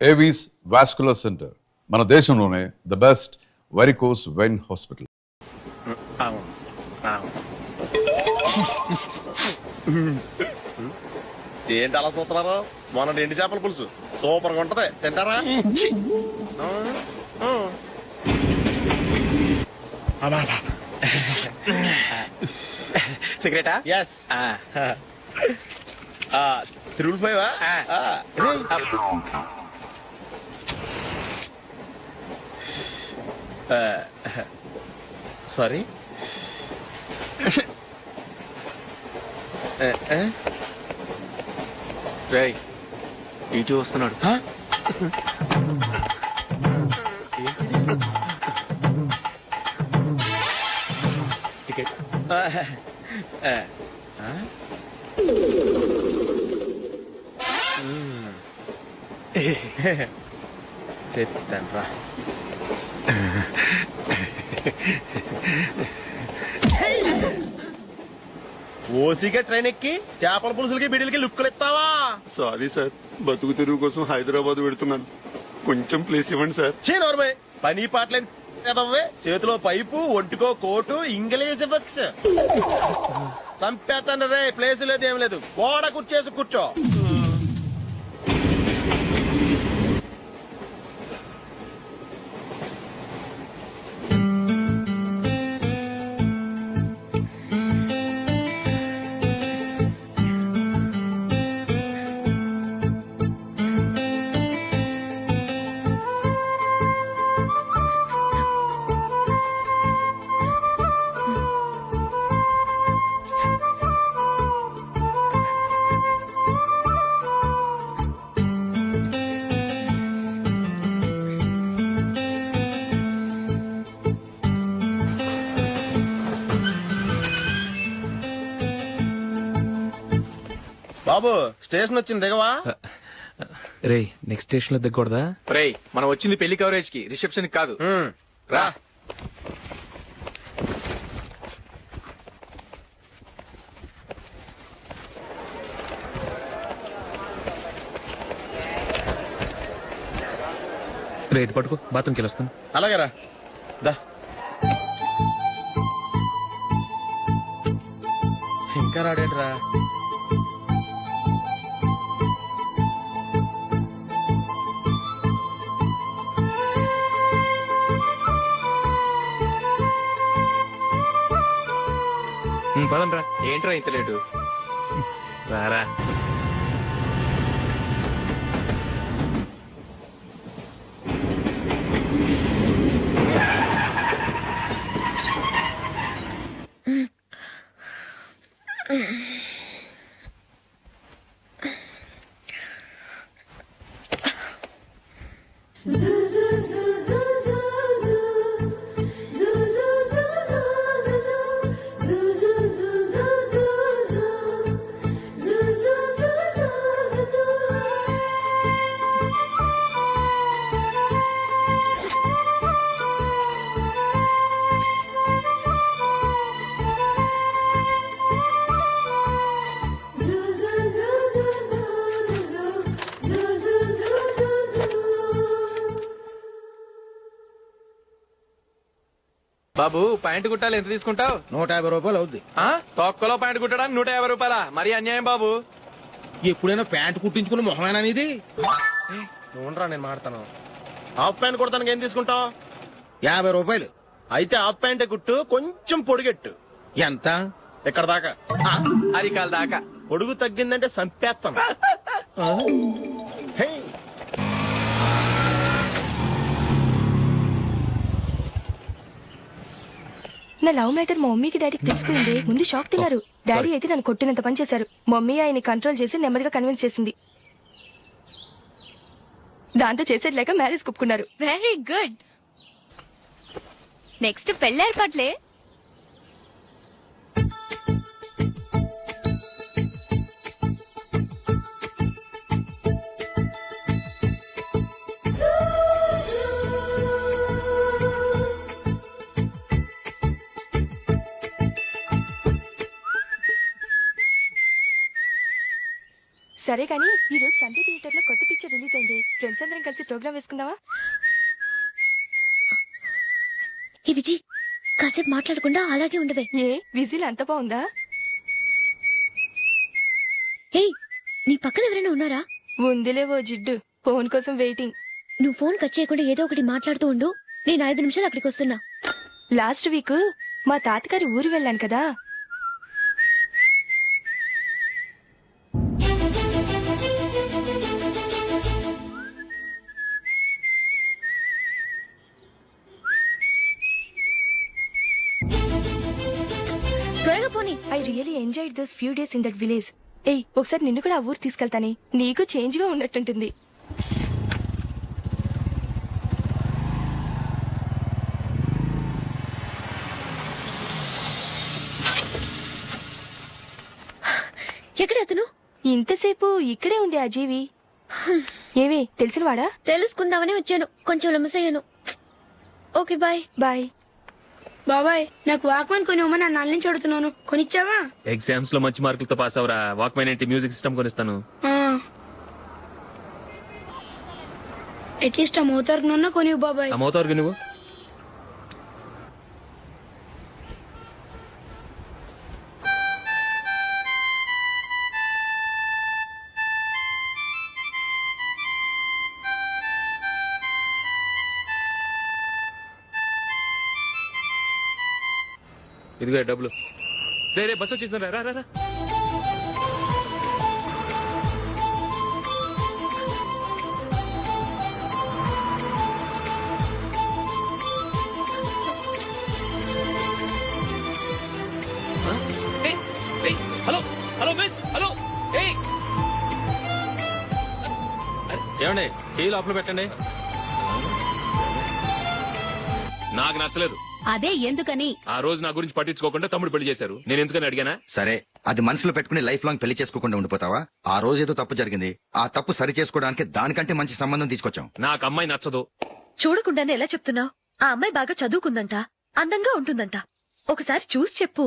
Avis vascular centre మన దేశంలోనే the best varicose vein hospital. ఏంటి అలా చూస్తున్నారు? మొన్న ఎండి చేపల పులుసు సూపర్ గా ఉంటది, తింటారా? సిగరెటా? ఎస్. Triple five. సారీ. రేయ్, ఇటు వస్తున్నాడు. టికెట్. చెప్తాను రా. ఓసిగా ట్రైన్ ఎక్కి చేపల పులుసులకి బిడిలకి లుక్కులు ఇస్తావా? సారీ సార్, బతుకు తెరువు కోసం హైదరాబాద్ పెడుతున్నాను, కొంచెం ప్లేస్ ఇవ్వండి సార్. నోర్మే, పని పాటలేని కదవ్వే. చేతిలో పైపు, ఒంటికో కోటు, ఇంగ్లీష్ బుక్స్. సంపేతాను రే. ప్లేస్ లేదు, ఏం లేదు. గోడ కూర్చేసి కూర్చో. బాబు, స్టేషన్ వచ్చింది, దిగవా? రే, నెక్స్ట్ స్టేషన్ లో దిగకూడదా? రేయ్, మనం వచ్చింది పెళ్లి కవరేజ్ కి, రిసెప్షన్ కాదు. రా. రే, ఇది పట్టుకో, బాత్రూమ్కి వెళ్ళొస్తాను. అలాగే రా. దా. ఇంకా రాడేట్రా? పదండ్రా. ఏంట్రా ఇంత లేటు? రారా. బాబు, ప్యాంటు కుట్టాలి, ఎంత తీసుకుంటావు? 150 రూపాయలు అవుద్ది. తొక్కలో ప్యాంటు కుట్టడానికి 150 రూపాయల? మరి అన్యాయం బాబు. ఎప్పుడైనా ప్యాంట్ కుట్టించుకుని మొహమేనా ఇది? చూడరా, నేను మాడతాను. హాఫ్ ప్యాంట్ కుడతానికి ఏం తీసుకుంటావు? 50 రూపాయలు. అయితే హాఫ్ ప్యాంటే కుట్టు, కొంచెం పొడిగెట్టు. ఎంత? ఇక్కడ దాకా. అరికాల దాకా. పొడుగు తగ్గిందంటే సంపేస్తాను. హే. నా లవ్ మ్యాటర్ మా మమ్మీకి డాడీకి తెలిసిపోయింది. ముందు షాక్ తిన్నారు. డాడీ అయితే నన్ను కొట్టినంత పని చేశారు. మమ్మీ ఆయన్ని కంట్రోల్ చేసి నెమ్మదిగా కన్విన్స్ చేసింది. దాంతో చేసేది లేక మ్యారేజ్ ఒప్పుకున్నారు. Very good. నెక్స్ట్ పెళ్లి ఏర్పాట్లే. సరే కానీ ఈ రోజు సండే థియేటర్ లో కొత్త పిక్చర్ రిలీజ్ అయింది. ఫ్రెండ్స్ అందరం కలిసి ప్రోగ్రామ్ వేసుకుందామా? ఈ విజి కాసేపు మాట్లాడకుండా అలాగే ఉండవే. ఏ విజిల్ అంత బాగుందా? ఏయ్, నీ పక్కన ఎవరైనా ఉన్నారా? ఉందిలే ఓ జిడ్డు, ఫోన్ కోసం వెయిటింగ్. నువ్వు ఫోన్ కట్ చేయకుండా ఏదో ఒకటి మాట్లాడుతూ ఉండు. నేను 5 నిమిషాలు అక్కడికి వస్తున్నా. లాస్ట్ వీక్ మా తాతగారి ఊరు వెళ్ళాను కదా. త్వరగా పోనీ. I really enjoyed those few days in that village. ఏయ్, ఒకసారి నిన్ను కూడా ఆ ఊరు తీసుకెళ్తానే, నీకు చేంజ్ గా ఉన్నట్టుంటుంది. ఎక్కడ అతను? ఇంతసేపు ఇక్కడే ఉంది ఆ జీవి. ఏవే తెలిసినవాడా? తెలుసుకుందామని వచ్చాను, కొంచెం లెమసయ్యాను. Okay bye. బాయ్. బాబాయ్, నాకు వాక్మన్ కొనివ్వమని నా నాన్న నుంచి అడుగుతున్నాను. కొనిచ్చావా? ఎగ్జామ్స్ లో మంచి మార్కులతో పాస్ అవరా. వాక్మెన్ ఏంటి, మ్యూజిక్ సిస్టమ్ కొనిస్తాను. అట్లీస్ట్ ఆ మోతార్కు నన్న కొనివ్వు బాబాయ్. ఆ మోతారు నువ్వు. ఇదిగో డబ్బులు. రే బస్ వచ్చేసింది, రా రా రా. Hello hello miss, hello. ఏమండి, టీ లోపల పెట్టండి. నాకు నచ్చలేదు. అదే ఎందుకని? ఆ రోజు నా గురించి పట్టించుకోకుండా తమ్ముడు పెళ్లి చేశారు. నేను ఎందుకని అడిగానా? సరే, అది మనసులో పెట్టుకుని లైఫ్ లాంగ్ పెళ్లి చేసుకోకుండా ఉండిపోతావా? ఆ రోజు ఏదో తప్పు జరిగింది, ఆ తప్పు సరి చేసుకోవడానికి దానికంటే మంచి సంబంధం తీసుకొచ్చాం. నాకు అమ్మాయి నచ్చదు. చూడకుండానే ఎలా చెప్తున్నావు? ఆ అమ్మాయి బాగా చదువుకుందంట, అందంగా ఉంటుందంట. ఒకసారి చూసి చెప్పు.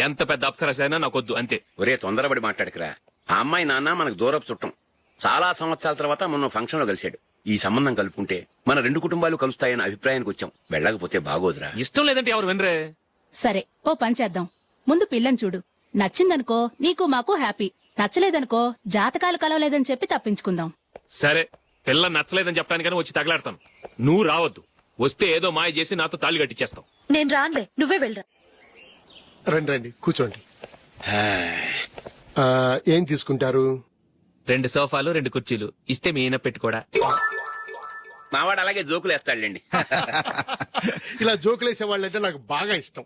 ఎంత పెద్ద అప్సరసైనా నాకొద్దు, అంతే. ఒరే తొందరపడి మాట్లాడకురా. ఆ అమ్మాయి నాన్న మనకు దూరపు చుట్టం. చాలా సంవత్సరాల తర్వాత మొన్న ఫంక్షన్ లో కలిశాడు. ఈ సంబంధం కలుపుకుంటే మన 2 కుటుంబాలు కలుస్తాయన్న అభిప్రాయానికి వచ్చాం. వెళ్ళకపోతే బాగోదురా. ఇష్టం లేదంటే ఎవరు వినరే. సరే, ఓ పని చేద్దాం. ముందు పిల్లని చూడు. నచ్చిందనుకో నీకు మాకు హ్యాపీ. నచ్చలేదనుకో జాతకాలు కలవలేదని చెప్పి తప్పించుకుందాం. సరే, పిల్ల నచ్చలేదని చెప్పడానికైనా వచ్చి తగలాడతాను. నువ్వు రావద్దు. వస్తే ఏదో మాయ చేసి నాతో తాళి కట్టించేస్తావు. నేను రానులే, నువ్వే వెళ్ళరా. రండి రండి కూర్చోండి. ఏం తీసుకుంటారు? 2 సోఫాలు 2 కుర్చీలు ఇస్తే మీ ఈయన పెట్టుకోడా. మావాడు అలాగే జోకులు వేస్తాడులేండి. ఇలా జోకులేసే వాళ్ళంటే నాకు బాగా ఇష్టం.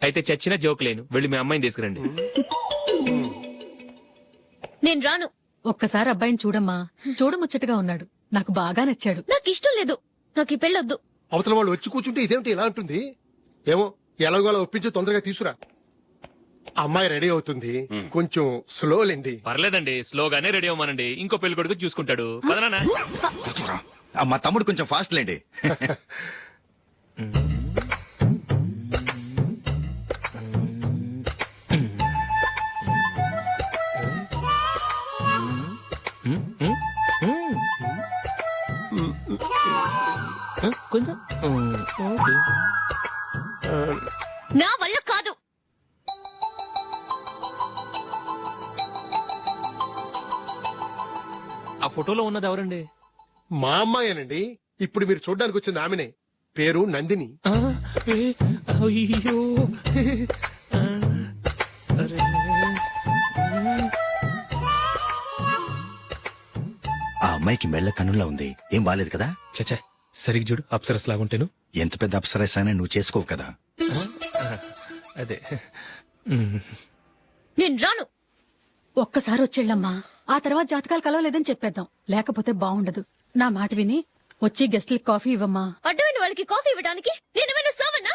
అయితే చచ్చిన జోక్ లేను. వెళ్ళి మీ అమ్మాయిని తీసుకురండి. నేను రాను. ఒక్కసారి అబ్బాయిని చూడమ్మా. చూడముచ్చటగా ఉన్నాడు, నాకు బాగా నచ్చాడు. నాకు ఇష్టం లేదు. నాకు ఈ పెళ్ళొద్దు. అవతల వాళ్ళు వచ్చి కూర్చుంటే ఇదేమిటి ఇలా ఉంటుంది? ఏమో ఎలాగోలా ఒప్పించి తొందరగా తీసురా. అమ్మాయి రెడీ అవుతుంది, కొంచెం స్లో లేండి. పర్లేదండి, స్లోగానే రెడీ అవ్వమానండి. ఇంకో పెళ్లి కొడుకు చూసుకుంటాడు. పదనా. కూర్చోరా. మా తమ్ముడు కొంచెం ఫాస్ట్ లేండి. కొంచెం నా వల్ల కాదు. ఆ ఫోటోలో ఉన్నది ఎవరండి? మా అమ్మాయేనండి. ఇప్పుడు మీరు చూడ్డానికి వచ్చింది ఆమెనే. పేరు నందిని. అయ్యో, ఆ అమ్మాయికి మెళ్ళ కన్నులా ఉంది, ఏం బాలేదు కదా? చచ్చా, సరిగ్గా చూడు. అప్సరస్ లాగుంటేను. ఎంత పెద్ద అప్సరస్ అయినా నువ్వు చేసుకోవు కదా. అదే. నేను రాను. ఒక్కసారి వచ్చేళ్ళమ్మా. ఆ తర్వాత జాతకాలు కలవలేదని చెప్పేద్దాం, లేకపోతే బాగుండదు. నా మాట విని వచ్చి గెస్ట్లకి కాఫీ ఇవ్వమ్మా. అడ్డమైన వాళ్ళకి కాఫీ ఇవ్వడానికి నేనేమైనా సోమన్నా?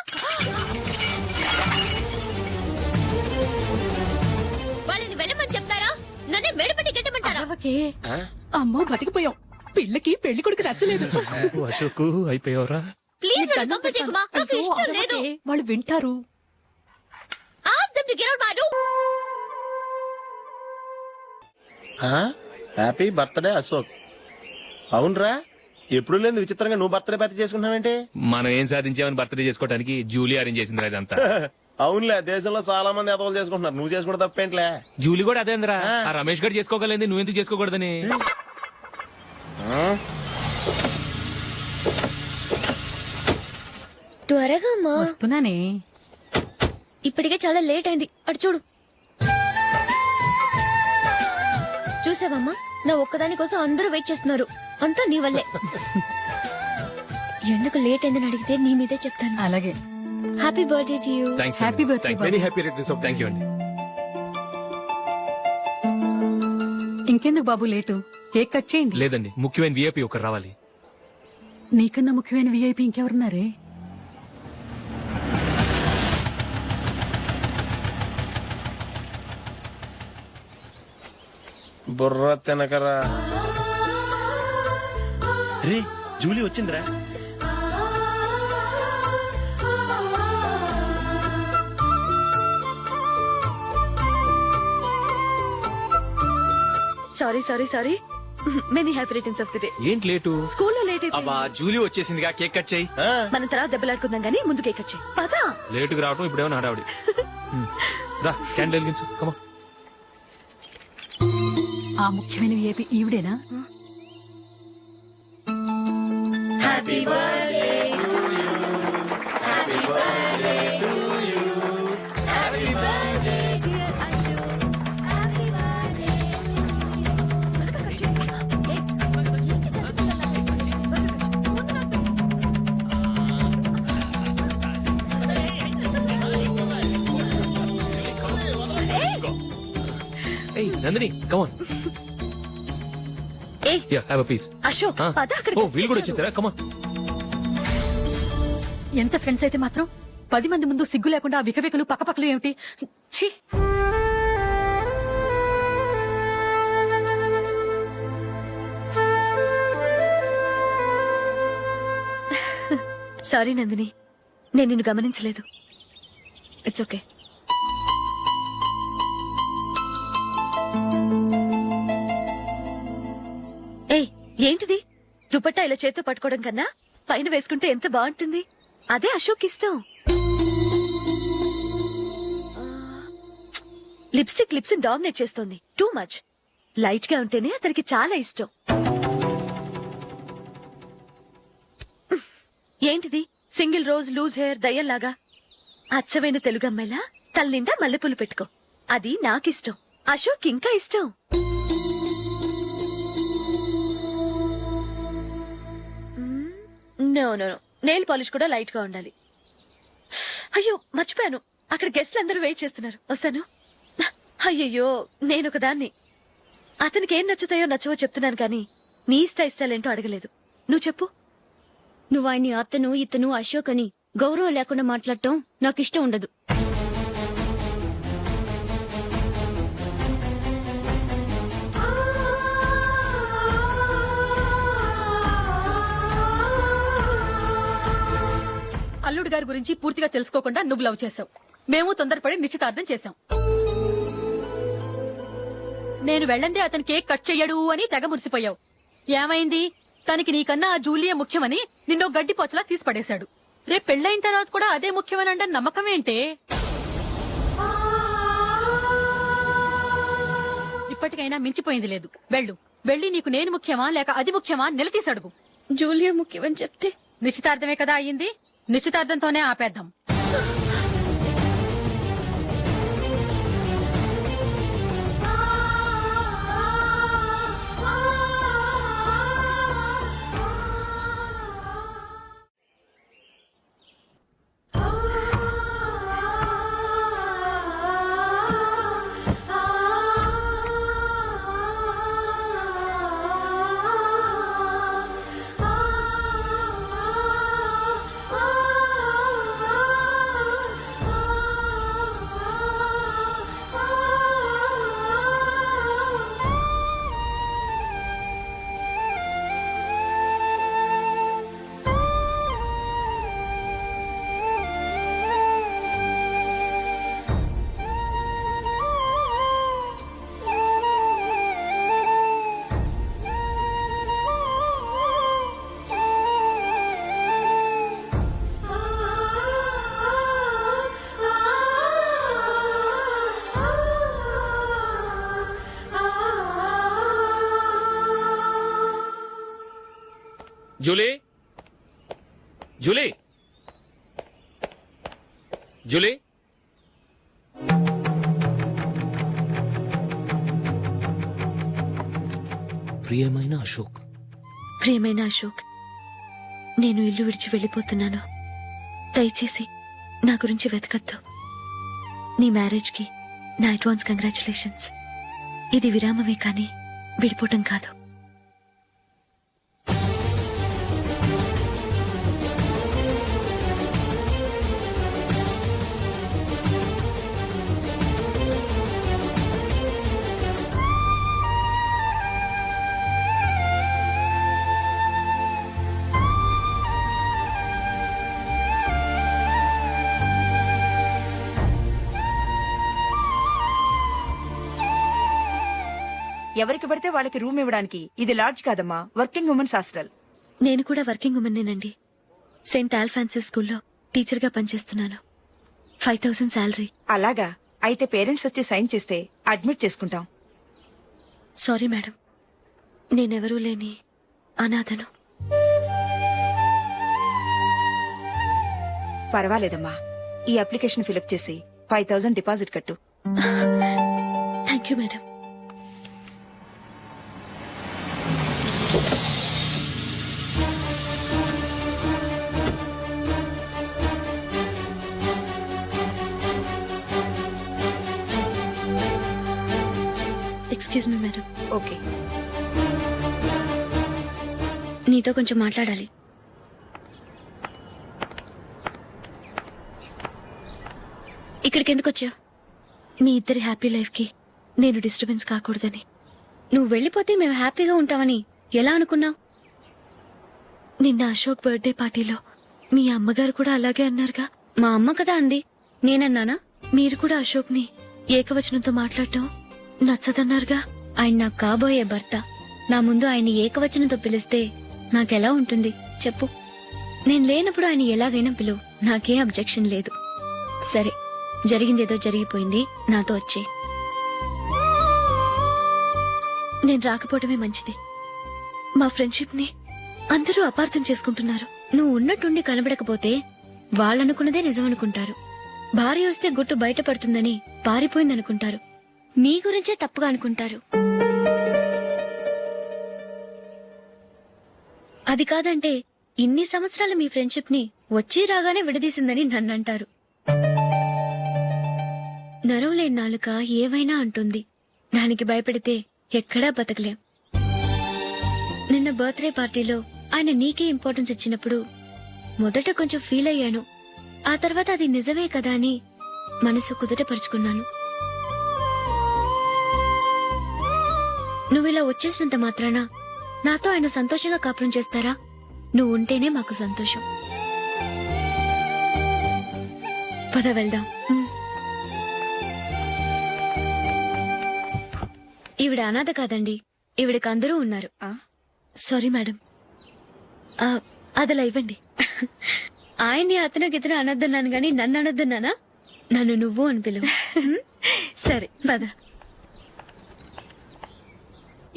వాళ్ళని వెళ్ళమని చెప్తారా? నన్నే మేడపట్టి గెట్టమంటారా? అరవకే. అమ్మో బతికిపోయాం. పిల్లకి పెళ్లి కొడుకు నచ్చలేదు. అశోకు అయిపోయావరా. ప్లీజ్ నన్ను పంపించేకుమా. నాకు ఇష్టం లేదు. వాళ్ళు వింటారు. Ask them to get out my door. Happy birthday Ashok. అవునరా, ఎప్పుడు లేదు విచిత్రంగా నువ్వు బర్త్డే పార్టీ చేసుకుంటున్నావేంటి? మనం ఏం సాధించామని బర్త్డే చేసుకోవడానికి జూలీ అరేంజ్ చేసింది ఇదంతా. అవునులే, దేశంలో చాలా మంది ఎదవలు చేసుకుంటున్నారు, నువ్వు చేసుకోవడం తప్పేంట్లే. జూలీ కూడా అదేంద్రా, ఆ రమేష్ గారు చేసుకోగలేదు, నువ్వు ఎందుకు చేసుకోకూడదని. త్వరగా అమ్మా, వస్తున్నానే. ఇప్పటికే చాలా లేట్ అయింది. అటు చూడు. చూసావమ్మా, నా ఒక్కదాని కోసం అందరూ వెయిట్ చేస్తున్నారు. అంతా నీ వల్లే. ఎందుకు లేట్ అయిందని అడిగితే నీ మీదే చెప్తాను. అలాగే. Happy birthday to you. Thanks. Happy birthday. Very happy returns of thank you అండి. ఇంకెందుకు బాబు లేటు? కేక్ కట్ చేయండి. లేదండి, ముఖ్యమైన విఐపి ఒకరు రావాలి. నీకన్నా ముఖ్యమైన విఐపి ఇంకెవరున్నారే? బుర్ర తినకరా. రే, జూలీ వచ్చిందిరా. Sorry sorry sorry, many happy returns of the day. ఏంటి లేటు? స్కూల్లో లేట్ అయిపోయింది. అబ్బా జూలీ వచ్చేసిందిగా, కేక్ కట్ చేయి. మనం తర్వాత దెబ్బలాడుకుందాం గానీ ముందు కేక్ వచ్చాయి. పదా లేటుగా రావటం ఇప్పుడేమో హడావిడి. రా, క్యాండిల్ వెలిగించు. కమా. ఆ ముఖ్యమైన విఐపి ఈవిడేనా? ఏయ్ నందిని, కమాన్. ఏయ్ హ్యావ్ ఎ పీస్. అశోక్, పద అక్కడికి. ఓ, వీళ్ళు కూడా వచ్చేసారా? కమాన్. ఎంత ఫ్రెండ్స్ అయితే మాత్రం 10 మంది ముందు సిగ్గు లేకుండా ఆ వికవికలు పక్కపక్కలు ఏమిటి? ఛీ! సారీ నందిని, నేను నిన్ను గమనించలేదు. It's okay. ఏయ్ ఏంటిది? దుపట్టా ఇలా చేత్తో పట్టుకోవడం కన్నా పైన వేసుకుంటే ఎంత బాగుంటుంది. అదే అశోక్ ఇష్టం. లిప్స్టిక్ లిప్స్ డామినేట్ చేస్తోంది. Too much. లైట్ గా ఉంటేనే అతనికి చాలా ఇష్టం. ఏంటిది? సింగిల్ రోజ్ లూజ్ హెయిర్ దయ్యంలాగా. అచ్చమైన తెలుగు అమ్మాయిలా తల్లిండా మల్లెపూలు పెట్టుకో. అది నాకిష్టం. అశోక్ ఇంకా ఇష్టం. No no no, nail polish కూడా లైట్ గా ఉండాలి. అయ్యో మర్చిపోయాను, అక్కడ గెస్ట్లు అందరూ వెయిట్ చేస్తున్నారు. వస్తాను. అయ్యయ్యో, నేను ఒకదాన్ని. అతనికి ఏం నచ్చుతాయో నచ్చవో చెప్తున్నాను కానీ నీ ఇష్టాలేంటో అడగలేదు. నువ్వు చెప్పు. నువ్వు ఆయన్ని అతను ఇతను అశోక్ అని గౌరవం లేకుండా మాట్లాడటం నాకు ఇష్టం ఉండదు. అల్లుడు గారి గురించి పూర్తిగా తెలుసుకోకుండా నువ్వు లవ్ చేసావు. మేము తొందరపడి నిశ్చితార్థం చేశాం. నేను వెళ్ళందే అతను కేక్ కట్ చెయ్యడు అని తెగ మురిసిపోయావు. ఏమైంది? తనకి నీకన్నా ఆ జూలియే ముఖ్యమని నిన్నో గడ్డి పోచలా తీసి పడేశాడు. రేపు పెళ్ళైన తర్వాత కూడా అదే ముఖ్యమని అంటే నమ్మకం ఏంటే? ఇప్పటికైనా మించిపోయింది లేదు. వెళ్ళు. వెళ్ళి నీకు నేను ముఖ్యమా లేక అది ముఖ్యమా నిలదీసి అడుగు. జూలియా ముఖ్యమని చెప్తే నిశ్చితార్థమే కదా అయ్యింది. నిశ్చితార్థంతోనే ఆపేద్దాం. జూలీ జూలీ జూలీ ప్రియమైన అశోక్. ప్రియమైన అశోక్, నేను ఇల్లు విడిచి వెళ్ళిపోతున్నాను. దయచేసి నా గురించి వెతకద్దు. నీ మ్యారేజ్కి నా అడ్వాన్స్ కంగ్రాచులేషన్స్. ఇది విరామమే కానీ విడిపోవటం కాదు. ఎవరికి పడితే వాళ్ళకి రూమ్ ఇవ్వడానికి ఇది లాడ్జ్ కాదమ్మా, వర్కింగ్ ఉమెన్స్ హాస్టల్. నేను కూడా వర్కింగ్ ఉమెన్నేనండి. సెయింట్ ఆల్ఫాన్సెస్ స్కూల్లో టీచర్గా పనిచేస్తున్నాను. 5000 శాలరీ. అలాగా? అయితే పేరెంట్స్ వచ్చి సైన్ చేస్తే అడ్మిట్ చేసుకుంటాం. సారీ మేడం, నేనెవరూ లేని అనాథను. పర్వాలేదమ్మా, ఈ అప్లికేషన్ ఫిలప్ చేసి 5000 డిపాజిట్ కట్టు. Thank you madam. Excuse me madam. Okay. నీతో కొంచెం మాట్లాడాలి. ఇక్కడికి ఎందుకు వచ్చావు? మీ ఇద్దరి హ్యాపీ లైఫ్కి నేను డిస్టర్బెన్స్ కాకూడదని. నువ్వు వెళ్ళిపోతే మేము హ్యాపీగా ఉంటామని ఎలా అనుకున్నావు? నిన్న అశోక్ బర్త్డే పార్టీలో మీ అమ్మగారు కూడా అలాగే అన్నారుగా. మా అమ్మ కదా అంది, నేనన్నానా? మీరు కూడా అశోక్ని ఏకవచనంతో మాట్లాడటం నచ్చదన్నారుగా. ఆయన నాకు కాబోయే భర్త. నా ముందు ఆయన్ని ఏకవచనంతో పిలిస్తే నాకెలా ఉంటుంది చెప్పు? నేను లేనప్పుడు ఆయన ఎలాగైనా పిలువు, నాకే అబ్జెక్షన్ లేదు. సరే, జరిగిందేదో జరిగిపోయింది, నాతో వచ్చే. నేను రాకపోవడమే మంచిది. మా ఫ్రెండ్షిప్ ని అందరూ అపార్థం చేసుకుంటున్నారు. నువ్వు ఉన్నట్టుండి కనబడకపోతే వాళ్ళనుకున్నదే నిజమనుకుంటారు. భార్య వస్తే గుట్టు బయటపడుతుందని పారిపోయిందనుకుంటారు. నీ గురించే తప్పుగా అనుకుంటారు. అది కాదంటే ఇన్ని సంవత్సరాలు మీ ఫ్రెండ్షిప్ ని వచ్చి రాగానే విడదీసిందని నన్నంటారు. నరవలేని నాలుక ఏవైనా అంటుంది. దానికి భయపడితే ఎక్కడా బతకలేం. నిన్న బర్త్డే పార్టీలో ఆయన నీకే ఇంపార్టెన్స్ ఇచ్చినప్పుడు మొదట కొంచెం ఫీల్ అయ్యాను. ఆ తర్వాత అది నిజమే కదా అని మనసు కుదుటపరుచుకున్నాను. నువ్విలా వచ్చేసినంత మాత్రాన నాతో ఆయన సంతోషంగా కాపురం చేస్తారా? నువ్వు ఉంటేనే మాకు సంతోషం. పద వెళ్దాం. ఈవిడ అనాథ కాదండి, ఈవిడకి అందరూ ఉన్నారు. సారీ మేడం, అదలా ఇవ్వండి. ఆయన్ని అతను అనొద్దన్నాను గాని నన్ను అనొద్దన్నానా? నన్ను నువ్వు అని పిలువు. సరే పద.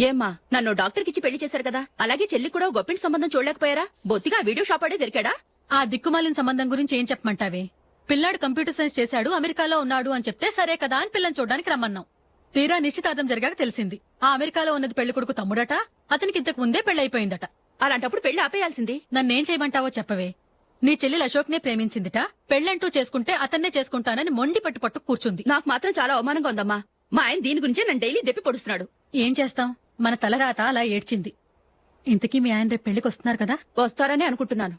ఏమ్మా, నన్ను డాక్టర్కి ఇచ్చి పెళ్లి చేశారు కదా, అలాగే చెల్లి కూడా గొప్పింటి సంబంధం చూడలేకపోయారా? బొత్తిగా వీడియో షాప్ ఆడే దొరికాడా? ఆ దిక్కుమాలిన సంబంధం గురించి ఏం చెప్పమంటావే? పిల్లాడు కంప్యూటర్ సైన్స్ చేశాడు, అమెరికాలో ఉన్నాడు అని చెప్తే సరే కదా అని పిల్లని చూడడానికి రమ్మన్నాం. తీరా నిశ్చితార్థం జరిగాక తెలిసింది ఆ అమెరికాలో ఉన్నది పెళ్లి కొడుకు తమ్ముడట, అతనికి ఇంతకు ముందే పెళ్లయిపోయిందట. అలాంటప్పుడు పెళ్లి ఆపేయాల్సింది. నన్నేం చేయమంటావో చెప్పవే. నీ చెల్లెలు అశోక్ నే ప్రేమించిందిట, పెళ్లంటూ చేసుకుంటే అతన్నే చేసుకుంటానని మొండి పట్టు కూర్చుంది. నాకు మాత్రం చాలా అవమానంగా ఉందమ్మా. మా ఆయన దీని గురించే నన్ను డైలీ దెప్పి పొడుస్తున్నాడు. ఏం చేస్తాం, మన తలరాత అలా ఏడ్చింది. ఇంతకీ మీ ఆయన రేపు పెళ్లికి వస్తున్నారు కదా? వస్తారని అనుకుంటున్నాను.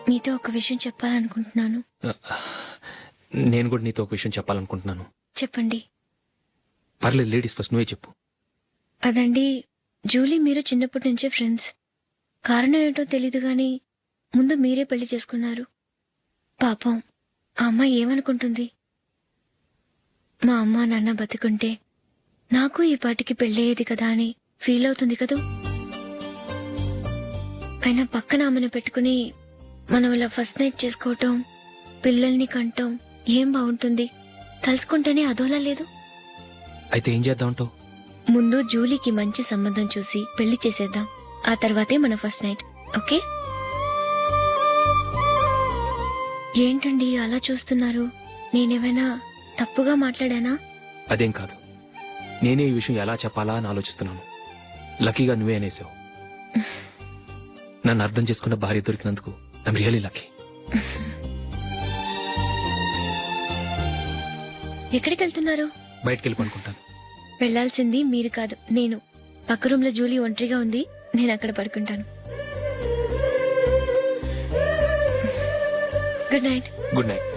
మీతో ఒక విషయం చెప్పాలనుకుంటున్నాను. నేను కూడా నీతో ఒక విషయం చెప్పాలనుకుంటున్నాను. చెప్పండి. పర్లేదు, లేడీస్ ఫస్ట్, నువ్వే చెప్పు. అదండి, జూలీ మీరు చిన్నప్పటి నుంచే ఫ్రెండ్స్. కారణం ఏంటో తెలీదు గాని ముందు మీరే పెళ్లి చేసుకున్నారు. పాపం ఆ అమ్మాయి ఏమనుకుంటుంది? మా అమ్మ నాన్న బతికుంటే నాకు ఈ పాటికి పెళ్ళయ్యేది కదా అని ఫీల్ అవుతుంది కదూ. అయినా పక్కన ఆమెను పెట్టుకుని మనం ఇలా ఫస్ట్ నైట్ చేసుకోవటం, పిల్లల్ని కంటం ఏం బాగుంటుంది? తలుచుకుంటేనే అదోలా లేదు. అయితే ఏం చేద్దాం అంటావు? ముందు జూలీకి మంచి సంబంధం చూసి పెళ్లి చేసేద్దాం. ఆ తర్వాతే మన ఫస్ట్ నైట్. ఓకే? ఏంటండి అలా చూస్తున్నారు? నేనేమైనా తప్పుగా మాట్లాడానా? అదేం కాదు, నేనే ఈ విషయం ఎలా చెప్పాలా అని ఆలోచిస్తున్నాను. లక్కీగా నువ్వే అనేసావు. నన్ను అర్థం చేసుకున్న భార్య దొరికినందుకు ఐమ్ రియలీ లక్కీ. ఎక్కడికి వెళ్తున్నారు? బయటికి వెళ్ళి పడుకుంటాను. వెళ్లాల్సింది మీరు కాదు, నేను. పక్క రూమ్ లో జూలీ ఒంటరిగా ఉంది, నేను అక్కడ పడుకుంటాను. Good night. Good night.